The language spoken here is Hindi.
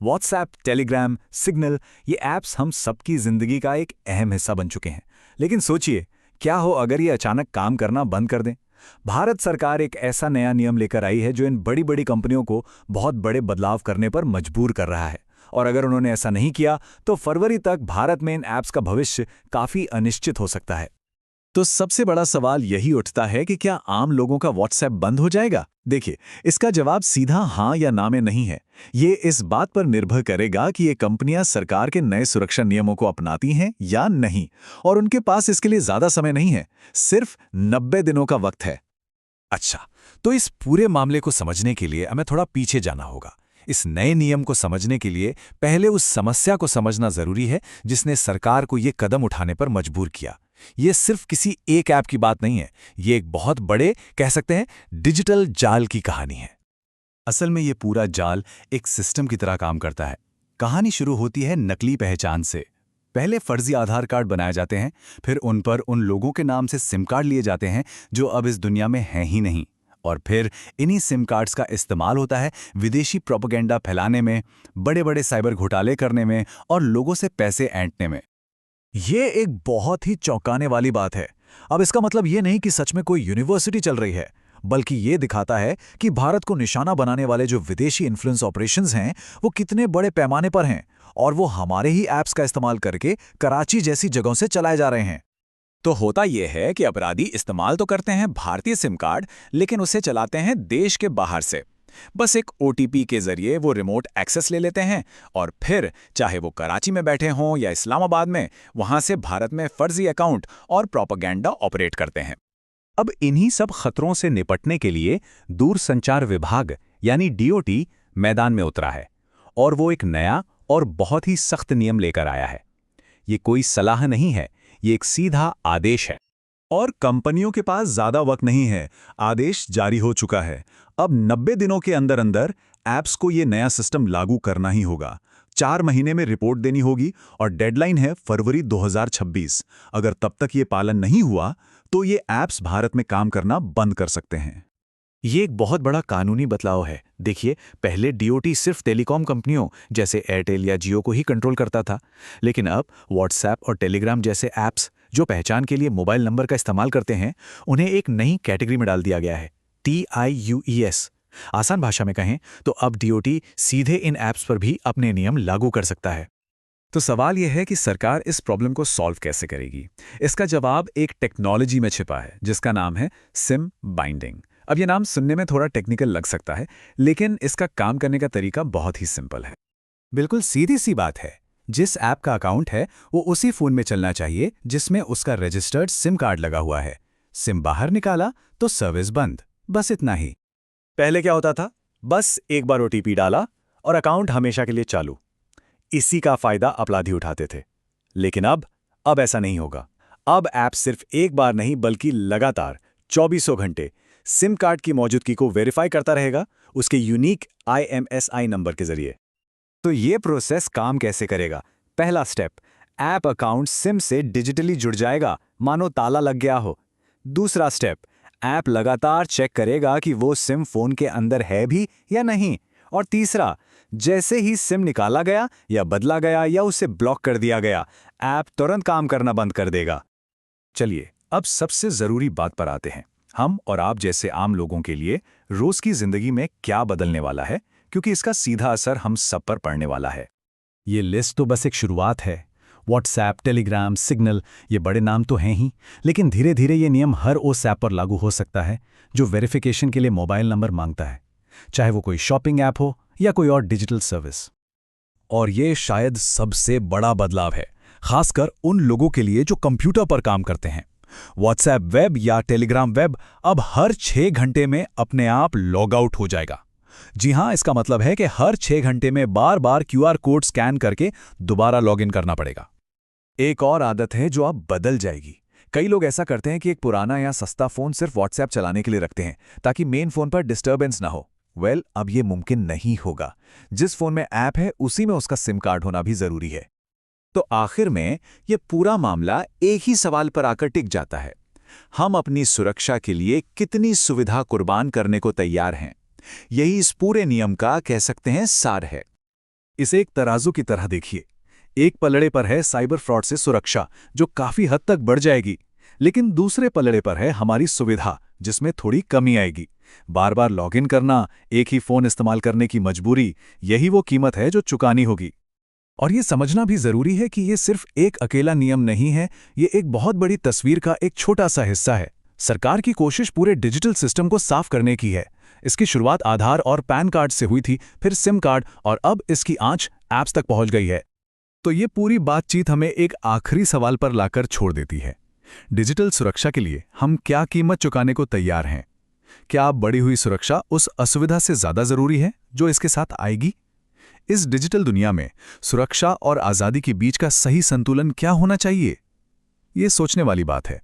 व्हाट्सएप, टेलीग्राम, सिग्नल, ये ऐप्स हम सबकी जिंदगी का एक अहम हिस्सा बन चुके हैं। लेकिन सोचिए, क्या हो अगर ये अचानक काम करना बंद कर दें? भारत सरकार एक ऐसा नया नियम लेकर आई है जो इन बड़ी बड़ी कंपनियों को बहुत बड़े बदलाव करने पर मजबूर कर रहा है। और अगर उन्होंने ऐसा नहीं किया तो फरवरी तक भारत में इन ऐप्स का भविष्य काफी अनिश्चित हो सकता है। तो सबसे बड़ा सवाल यही उठता है कि क्या आम लोगों का व्हाट्सएप बंद हो जाएगा? देखिए, इसका जवाब सीधा हाँ या ना में नहीं है। ये इस बात पर निर्भर करेगा कि ये कंपनियां सरकार के नए सुरक्षा नियमों को अपनाती हैं या नहीं, और उनके पास इसके लिए ज्यादा समय नहीं है, सिर्फ 90 दिनों का वक्त है। अच्छा, तो इस पूरे मामले को समझने के लिए हमें थोड़ा पीछे जाना होगा। इस नए नियम को समझने के लिए पहले उस समस्या को समझना जरूरी है जिसने सरकार को ये कदम उठाने पर मजबूर किया। ये सिर्फ किसी एक ऐप की बात नहीं है, ये एक बहुत बड़े, कह सकते हैं, डिजिटल जाल की कहानी है। असल में ये पूरा जाल एक सिस्टम की तरह काम करता है। कहानी शुरू होती है नकली पहचान से। पहले फर्जी आधार कार्ड बनाए जाते हैं, फिर उन पर उन लोगों के नाम से सिम कार्ड लिए जाते हैं जो अब इस दुनिया में हैं ही नहीं। और फिर इन्हीं सिम कार्ड्स का इस्तेमाल होता है विदेशी प्रोपेगेंडा फैलाने में, बड़े बड़े साइबर घोटाले करने में और लोगों से पैसे ऐंठने में। ये एक बहुत ही चौंकाने वाली बात है। अब इसका मतलब ये नहीं कि सच में कोई यूनिवर्सिटी चल रही है, बल्कि ये दिखाता है कि भारत को निशाना बनाने वाले जो विदेशी इन्फ्लुएंस ऑपरेशंस हैं, वो कितने बड़े पैमाने पर हैं, और वो हमारे ही ऐप्स का इस्तेमाल करके कराची जैसी जगहों से चलाए जा रहे हैं। तो होता यह है कि अपराधी इस्तेमाल तो करते हैं भारतीय सिम कार्ड, लेकिन उसे चलाते हैं देश के बाहर से। बस एक ओटीपी के जरिए वो रिमोट एक्सेस ले लेते हैं और फिर चाहे वो कराची में बैठे हों या इस्लामाबाद में, वहां से भारत में फर्जी अकाउंट और प्रोपेगेंडा ऑपरेट करते हैं। अब इन्हीं सब खतरों से निपटने के लिए दूरसंचार विभाग यानी डीओटी मैदान में उतरा है, और वो एक नया और बहुत ही सख्त नियम लेकर आया है। ये कोई सलाह नहीं है, ये एक सीधा आदेश है। और कंपनियों के पास ज्यादा वक्त नहीं है, आदेश जारी हो चुका है। अब 90 दिनों के अंदर अंदर ऐप्स को ये नया सिस्टम लागू करना ही होगा। 4 महीने में रिपोर्ट देनी होगी और डेडलाइन है फरवरी 2026। अगर तब तक ये पालन नहीं हुआ तो ये ऐप्स भारत में काम करना बंद कर सकते हैं। ये एक बहुत बड़ा कानूनी बदलाव है। देखिए, पहले डीओटी सिर्फ टेलीकॉम कंपनियों जैसे एयरटेल या जियो को ही कंट्रोल करता था, लेकिन अब व्हाट्सएप और टेलीग्राम जैसे ऐप्स जो पहचान के लिए मोबाइल नंबर का इस्तेमाल करते हैं, उन्हें एक नई कैटेगरी में डाल दिया गया है, TIUES। आसान भाषा में कहें तो अब डीओटी सीधे इन ऐप्स पर भी अपने नियम लागू कर सकता है। तो सवाल यह है कि सरकार इस प्रॉब्लम को सॉल्व कैसे करेगी? इसका जवाब एक टेक्नोलॉजी में छिपा है जिसका नाम है सिम बाइंडिंग। अब ये नाम सुनने में थोड़ा टेक्निकल लग सकता है, लेकिन इसका काम करने का तरीका बहुत ही सिंपल है। बिल्कुल सीधी सी बात है। जिस ऐप का अकाउंट है वो उसी फोन में चलना चाहिए जिसमें उसका रजिस्टर्ड सिम कार्ड लगा हुआ है। सिम बाहर निकाला तो सर्विस बंद, बस इतना ही। पहले क्या होता था? बस एक बार ओटीपी डाला और अकाउंट हमेशा के लिए चालू। इसी का फायदा अपराधी उठाते थे। लेकिन अब ऐसा नहीं होगा। अब ऐप सिर्फ एक बार नहीं बल्कि लगातार 24 घंटे सिम कार्ड की मौजूदगी को वेरीफाई करता रहेगा, उसके यूनिक IMSI नंबर के जरिए। तो ये प्रोसेस काम कैसे करेगा? पहला स्टेप, ऐप अकाउंट सिम से डिजिटली जुड़ जाएगा, मानो ताला लग गया हो। दूसरा स्टेप, ऐप लगातार चेक करेगा कि वो सिम फोन के अंदर है भी या नहीं। और तीसरा, जैसे ही सिम निकाला गया या बदला गया या उसे ब्लॉक कर दिया गया, ऐप तुरंत काम करना बंद कर देगा। चलिए, अब सबसे जरूरी बात पर आते हैं। हम और आप जैसे आम लोगों के लिए रोज की जिंदगी में क्या बदलने वाला है, क्योंकि इसका सीधा असर हम सब पर पड़ने वाला है। ये लिस्ट तो बस एक शुरुआत है। व्हाट्सएप, टेलीग्राम, सिग्नल, ये बड़े नाम तो हैं ही, लेकिन धीरे धीरे ये नियम हर उस ऐप पर लागू हो सकता है जो वेरिफिकेशन के लिए मोबाइल नंबर मांगता है, चाहे वो कोई शॉपिंग ऐप हो या कोई और डिजिटल सर्विस। और ये शायद सबसे बड़ा बदलाव है, खासकर उन लोगों के लिए जो कंप्यूटर पर काम करते हैं। व्हाट्सएप वेब या टेलीग्राम वेब अब हर 6 घंटे में अपने आप लॉग आउट हो जाएगा। जी हां, इसका मतलब है कि हर 6 घंटे में बार बार QR कोड स्कैन करके दोबारा लॉगिन करना पड़ेगा। एक और आदत है जो अब बदल जाएगी। कई लोग ऐसा करते हैं कि एक पुराना या सस्ता फोन सिर्फ व्हाट्सएप चलाने के लिए रखते हैं ताकि मेन फोन पर डिस्टर्बेंस ना हो। अब ये मुमकिन नहीं होगा। जिस फोन में ऐप है उसी में उसका सिम कार्ड होना भी जरूरी है। तो आखिर में ये पूरा मामला एक ही सवाल पर आकर टिक जाता है, हम अपनी सुरक्षा के लिए कितनी सुविधा कुर्बान करने को तैयार हैं? यही इस पूरे नियम का, कह सकते हैं, सार है। इसे एक तराजू की तरह देखिए। एक पलड़े पर है साइबर फ्रॉड से सुरक्षा, जो काफी हद तक बढ़ जाएगी, लेकिन दूसरे पलड़े पर है हमारी सुविधा, जिसमें थोड़ी कमी आएगी। बार बार लॉगिन करना, एक ही फोन इस्तेमाल करने की मजबूरी, यही वो कीमत है जो चुकानी होगी। और ये समझना भी जरूरी है कि ये सिर्फ एक अकेला नियम नहीं है, ये एक बहुत बड़ी तस्वीर का एक छोटा सा हिस्सा है। सरकार की कोशिश पूरे डिजिटल सिस्टम को साफ करने की है। इसकी शुरुआत आधार और पैन कार्ड से हुई थी, फिर सिम कार्ड, और अब इसकी आंच ऐप्स तक पहुंच गई है। तो ये पूरी बातचीत हमें एक आखिरी सवाल पर लाकर छोड़ देती है। डिजिटल सुरक्षा के लिए हम क्या कीमत चुकाने को तैयार हैं? क्या बढ़ी हुई सुरक्षा उस असुविधा से ज्यादा जरूरी है जो इसके साथ आएगी? इस डिजिटल दुनिया में सुरक्षा और आजादी के बीच का सही संतुलन क्या होना चाहिए? ये सोचने वाली बात है।